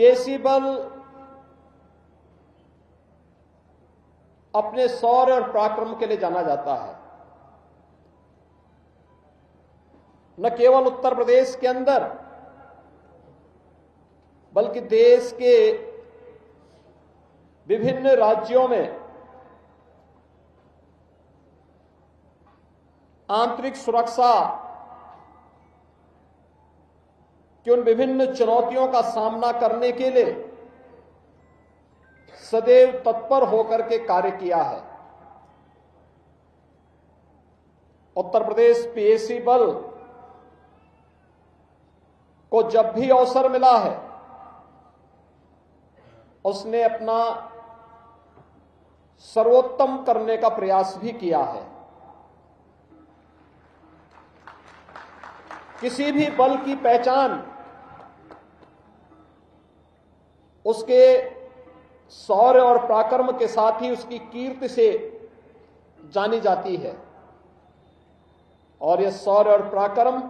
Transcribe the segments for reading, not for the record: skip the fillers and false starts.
PAC बल अपने शौर्य और पराक्रम के लिए जाना जाता है। न केवल उत्तर प्रदेश के अंदर बल्कि देश के विभिन्न राज्यों में आंतरिक सुरक्षा कि उन विभिन्न चुनौतियों का सामना करने के लिए सदैव तत्पर होकर के कार्य किया है। उत्तर प्रदेश पीएसी बल को जब भी अवसर मिला है उसने अपना सर्वोत्तम करने का प्रयास भी किया है। किसी भी बल की पहचान उसके शौर्य और पराक्रम के साथ ही उसकी कीर्ति से जानी जाती है और यह शौर्य और पराक्रम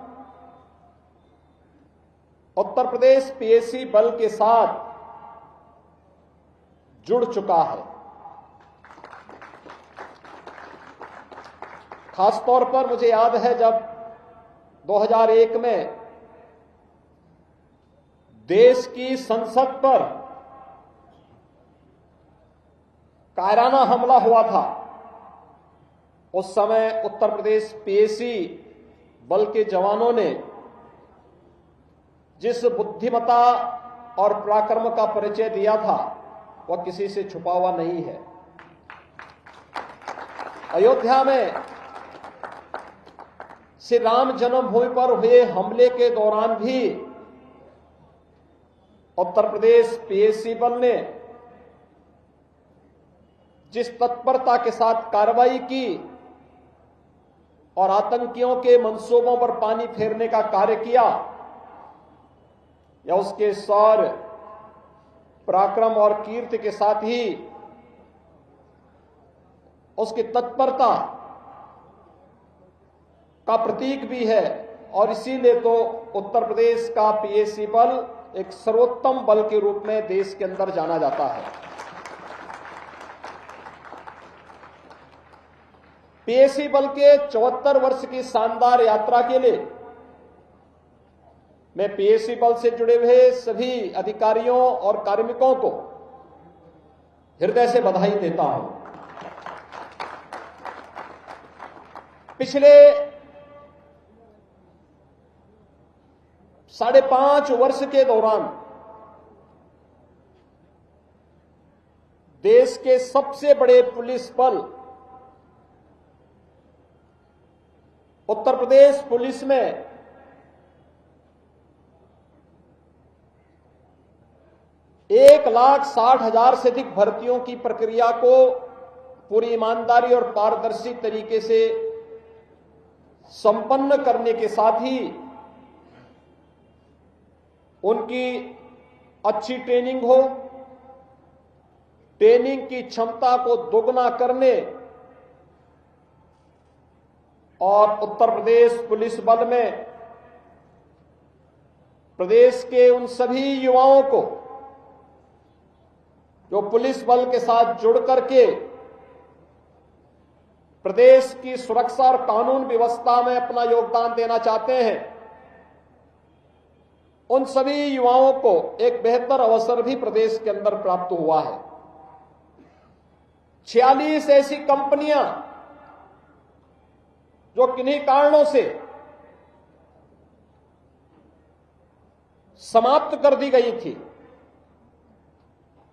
उत्तर प्रदेश पीएसी बल के साथ जुड़ चुका है। खासतौर पर मुझे याद है जब 2001 में देश की संसद पर कायराना हमला हुआ था, उस समय उत्तर प्रदेश पीएसी बल के जवानों ने जिस बुद्धिमत्ता और पराक्रम का परिचय दिया था वह किसी से छुपा हुआ नहीं है। अयोध्या में श्री राम जन्मभूमि पर हुए हमले के दौरान भी उत्तर प्रदेश पीएसी बल ने जिस तत्परता के साथ कार्रवाई की और आतंकियों के मंसूबों पर पानी फेरने का कार्य किया, या उसके शौर्य पराक्रम और कीर्ति के साथ ही उसकी तत्परता का प्रतीक भी है। और इसीलिए तो उत्तर प्रदेश का पीएसी बल एक सर्वोत्तम बल के रूप में देश के अंदर जाना जाता है। पीएसी बल के 74 वर्ष की शानदार यात्रा के लिए मैं पीएसी बल से जुड़े हुए सभी अधिकारियों और कार्मिकों को हृदय से बधाई देता हूं। पिछले 5.5 वर्ष के दौरान देश के सबसे बड़े पुलिस बल उत्तर प्रदेश पुलिस में 1,60,000 से अधिक भर्तियों की प्रक्रिया को पूरी ईमानदारी और पारदर्शी तरीके से संपन्न करने के साथ ही उनकी अच्छी ट्रेनिंग हो, ट्रेनिंग की क्षमता को दोगुना करने और उत्तर प्रदेश पुलिस बल में प्रदेश के उन सभी युवाओं को जो पुलिस बल के साथ जुड़ करके प्रदेश की सुरक्षा और कानून व्यवस्था में अपना योगदान देना चाहते हैं, उन सभी युवाओं को एक बेहतर अवसर भी प्रदेश के अंदर प्राप्त हुआ है। 46 ऐसी कंपनियां जो किन्हीं कारणों से समाप्त कर दी गई थी,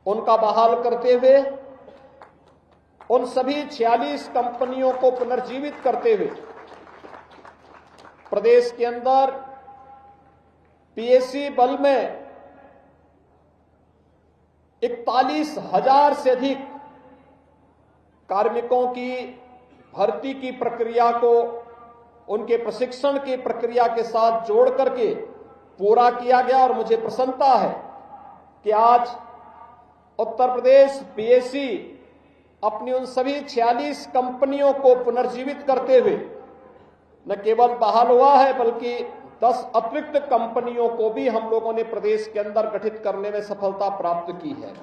उनका बहाल करते हुए उन सभी 46 कंपनियों को पुनर्जीवित करते हुए प्रदेश के अंदर पीएसी बल में 41,000 से अधिक कार्मिकों की भर्ती की प्रक्रिया को उनके प्रशिक्षण की प्रक्रिया के साथ जोड़ करके पूरा किया गया। और मुझे प्रसन्नता है कि आज उत्तर प्रदेश पीएसी अपनी उन सभी 46 कंपनियों को पुनर्जीवित करते हुए न केवल बहाल हुआ है बल्कि 10 अतिरिक्त कंपनियों को भी हम लोगों ने प्रदेश के अंदर गठित करने में सफलता प्राप्त की है।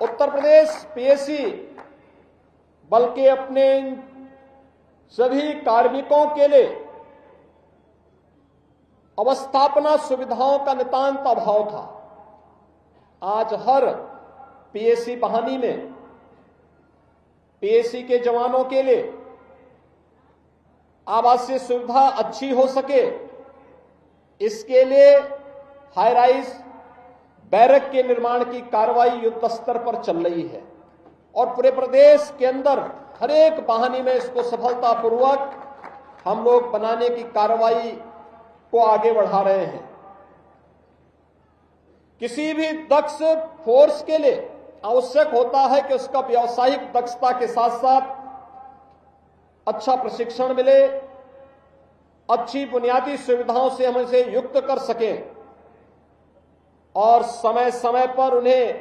उत्तर प्रदेश पीएससी बल्कि अपने सभी कार्मिकों के लिए अवस्थापना सुविधाओं का नितांत अभाव था। आज हर पीएससी बहानी में पीएससी के जवानों के लिए आवासीय सुविधा अच्छी हो सके, इसके लिए हाई राइज बैरक के निर्माण की कार्रवाई युद्ध स्तर पर चल रही है और पूरे प्रदेश के अंदर हर एक बहानी में इसको सफलतापूर्वक हम लोग बनाने की कार्रवाई को आगे बढ़ा रहे हैं। किसी भी दक्ष फोर्स के लिए आवश्यक होता है कि उसका व्यावसायिक दक्षता के साथ साथ अच्छा प्रशिक्षण मिले, अच्छी बुनियादी सुविधाओं से हम इसे युक्त कर सकें और समय समय पर उन्हें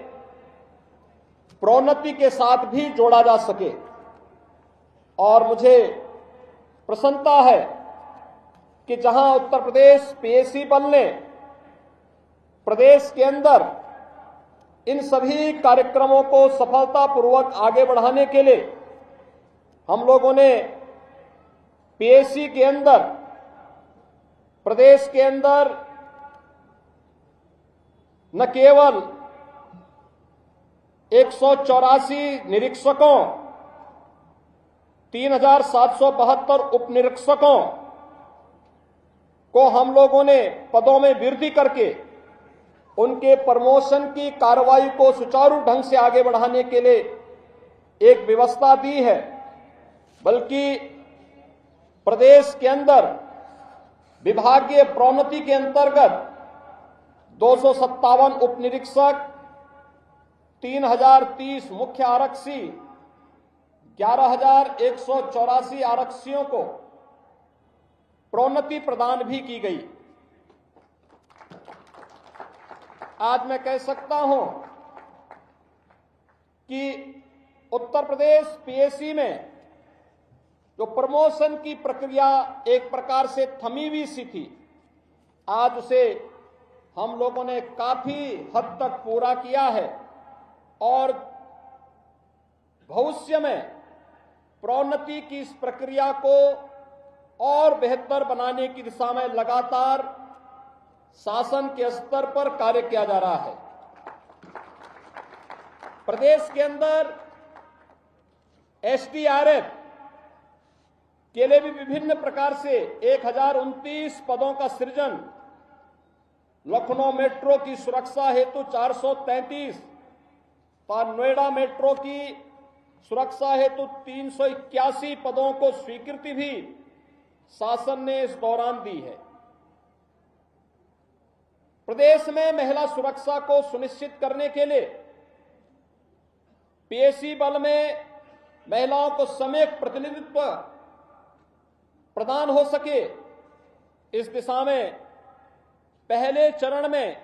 प्रोन्नति के साथ भी जोड़ा जा सके। और मुझे प्रसन्नता है कि जहां उत्तर प्रदेश पीएससी बल ने प्रदेश के अंदर इन सभी कार्यक्रमों को सफलतापूर्वक आगे बढ़ाने के लिए हम लोगों ने पीएससी के अंदर प्रदेश के अंदर न केवल 184 निरीक्षकों, 3772 उप निरीक्षकों को हम लोगों ने पदों में वृद्धि करके उनके प्रमोशन की कार्रवाई को सुचारू ढंग से आगे बढ़ाने के लिए एक व्यवस्था दी है, बल्कि प्रदेश के अंदर विभागीय प्रोन्नति के अंतर्गत 257 उप निरीक्षक, 3030 मुख्य आरक्षी, 11184 आरक्षियों को प्रोन्नति प्रदान भी की गई। आज मैं कह सकता हूं कि उत्तर प्रदेश पीएससी में जो प्रमोशन की प्रक्रिया एक प्रकार से थमी हुई सी थी, आज उसे हम लोगों ने काफी हद तक पूरा किया है और भविष्य में प्रोन्नति की इस प्रक्रिया को और बेहतर बनाने की दिशा में लगातार शासन के स्तर पर कार्य किया जा रहा है। प्रदेश के अंदर एसडीआरएफ के लिए भी विभिन्न प्रकार से 1029 पदों का सृजन, लखनऊ मेट्रो की सुरक्षा हेतु 433, नोएडा मेट्रो की सुरक्षा हेतु 381 पदों को स्वीकृति भी शासन ने इस दौरान दी है। प्रदेश में महिला सुरक्षा को सुनिश्चित करने के लिए पीएससी बल में महिलाओं को सम्यक प्रतिनिधित्व प्रदान हो सके, इस दिशा में पहले चरण में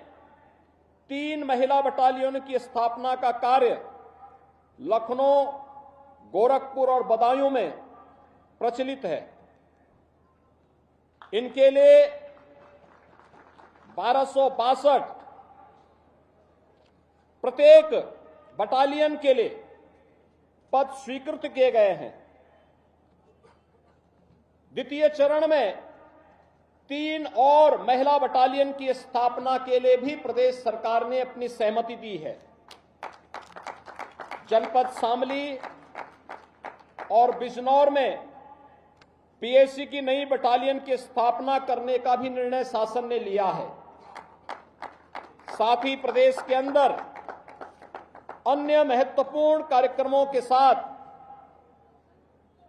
3 महिला बटालियन की स्थापना का कार्य लखनऊ, गोरखपुर और बदायूं में प्रचलित है। इनके लिए 1262 प्रत्येक बटालियन के लिए पद स्वीकृत किए गए हैं। द्वितीय चरण में 3 और महिला बटालियन की स्थापना के लिए भी प्रदेश सरकार ने अपनी सहमति दी है। जनपद शामली और बिजनौर में पीएससी की नई बटालियन की स्थापना करने का भी निर्णय शासन ने लिया है। साथ ही प्रदेश के अंदर अन्य महत्वपूर्ण कार्यक्रमों के साथ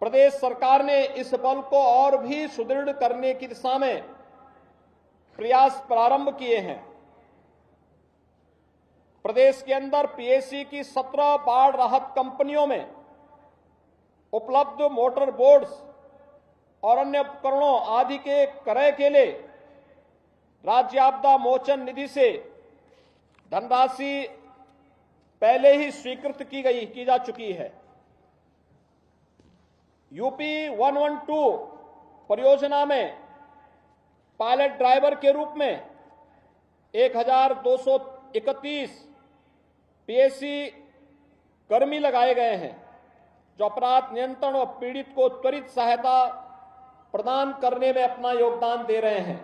प्रदेश सरकार ने इस बल को और भी सुदृढ़ करने की दिशा में प्रयास प्रारंभ किए हैं। प्रदेश के अंदर पीएससी की 17 बाढ़ राहत कंपनियों में उपलब्ध मोटर बोट्स और अन्य उपकरणों आदि के क्रय के लिए राज्य आपदा मोचन निधि से धनराशि पहले ही स्वीकृत की जा चुकी है। यूपी 112 परियोजना में पायलट ड्राइवर के रूप में 1231 पीएसी कर्मी लगाए गए हैं, जो अपराध नियंत्रण और पीड़ित को त्वरित सहायता प्रदान करने में अपना योगदान दे रहे हैं।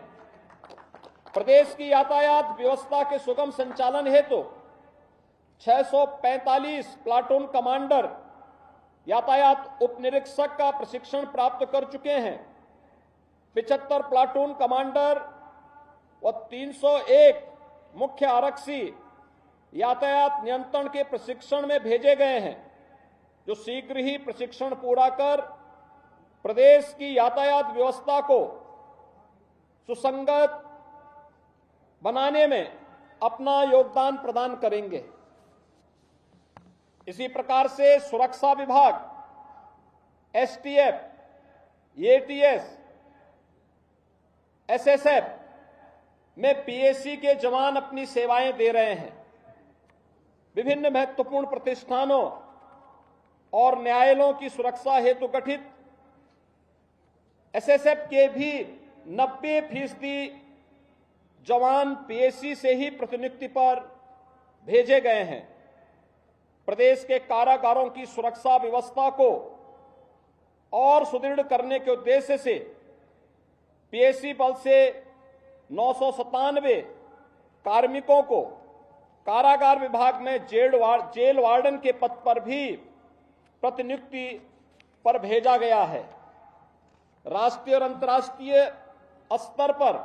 प्रदेश की यातायात व्यवस्था के सुगम संचालन हेतु 645 प्लाटून कमांडर यातायात उप निरीक्षक का प्रशिक्षण प्राप्त कर चुके हैं। 75 प्लाटून कमांडर व 301 मुख्य आरक्षी यातायात नियंत्रण के प्रशिक्षण में भेजे गए हैं, जो शीघ्र ही प्रशिक्षण पूरा कर प्रदेश की यातायात व्यवस्था को सुसंगत बनाने में अपना योगदान प्रदान करेंगे। इसी प्रकार से सुरक्षा विभाग, एसटीएफ, एटीएस, एसएसएफ में पीएसी के जवान अपनी सेवाएं दे रहे हैं। विभिन्न महत्वपूर्ण प्रतिष्ठानों और न्यायालयों की सुरक्षा हेतु गठित एसएसएफ के भी 90% जवान पीएसी से ही प्रतिनियुक्ति पर भेजे गए हैं। प्रदेश के कारागारों की सुरक्षा व्यवस्था को और सुदृढ़ करने के उद्देश्य से पीएसी बल से 997 कार्मिकों को कारागार विभाग में जेल वार्डन के पद पर भी प्रतिनियुक्ति पर भेजा गया है। राष्ट्रीय और अंतर्राष्ट्रीय स्तर पर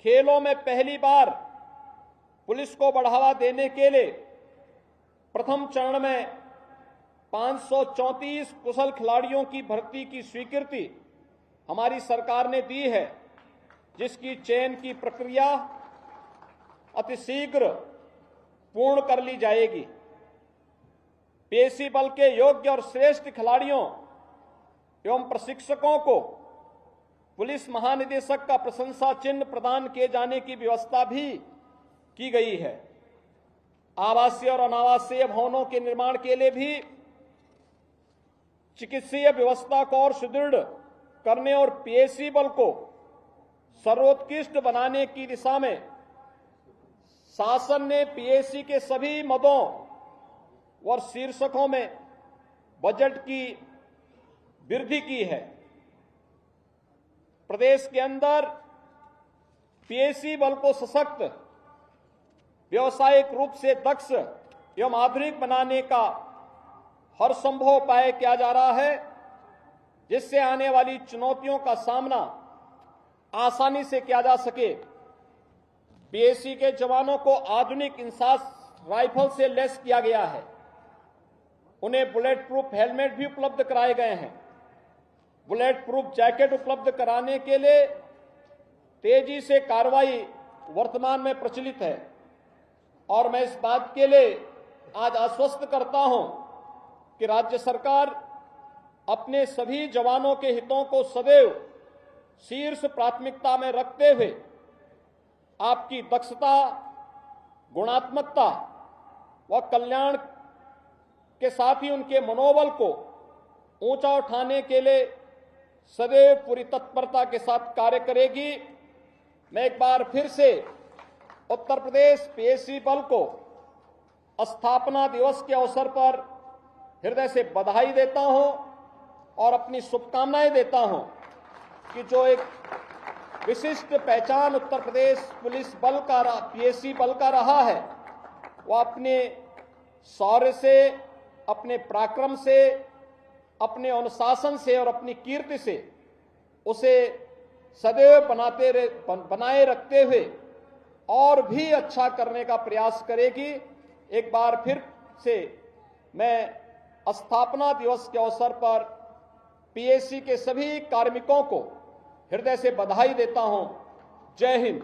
खेलों में पहली बार पुलिस को बढ़ावा देने के लिए प्रथम चरण में 534 कुशल खिलाड़ियों की भर्ती की स्वीकृति हमारी सरकार ने दी है, जिसकी चयन की प्रक्रिया अतिशीघ्र पूर्ण कर ली जाएगी। पीएसी बल के योग्य और श्रेष्ठ खिलाड़ियों एवं प्रशिक्षकों को पुलिस महानिदेशक का प्रशंसा चिन्ह प्रदान किए जाने की व्यवस्था भी की गई है। आवासीय और अनावासीय भवनों के निर्माण के लिए भी चिकित्सीय व्यवस्था को और सुदृढ़ करने और पीएसी बल को सर्वोत्कृष्ट बनाने की दिशा में शासन ने पीएसी के सभी मदों और शीर्षकों में बजट की वृद्धि की है। प्रदेश के अंदर पीएसी बल को सशक्त, व्यावसायिक रूप से दक्ष एवं आधुनिक बनाने का हर संभव उपाय किया जा रहा है, जिससे आने वाली चुनौतियों का सामना आसानी से किया जा सके। पीएसी के जवानों को आधुनिक इंसास राइफल से लैस किया गया है। उन्हें बुलेट प्रूफ हेलमेट भी उपलब्ध कराए गए हैं। बुलेट प्रूफ जैकेट उपलब्ध कराने के लिए तेजी से कार्रवाई वर्तमान में प्रचलित है, और मैं इस बात के लिए आज आश्वस्त करता हूं कि राज्य सरकार अपने सभी जवानों के हितों को सदैव शीर्ष प्राथमिकता में रखते हुए आपकी दक्षता, गुणात्मकता व कल्याण के साथ ही उनके मनोबल को ऊंचा उठाने के लिए सदैव पूरी तत्परता के साथ कार्य करेगी। मैं एक बार फिर से उत्तर प्रदेश पीएसी बल को स्थापना दिवस के अवसर पर हृदय से बधाई देता हूं और अपनी शुभकामनाएं देता हूं कि जो एक विशिष्ट पहचान उत्तर प्रदेश पुलिस बल का पीएसी बल का रहा है, वह अपने शौर्य से, अपने पराक्रम से, अपने अनुशासन से और अपनी कीर्ति से उसे सदैव बनाए रखते हुए और भी अच्छा करने का प्रयास करेगी। एक बार फिर से मैं स्थापना दिवस के अवसर पर पीएसी के सभी कार्मिकों को हृदय से बधाई देता हूं। जय हिंद।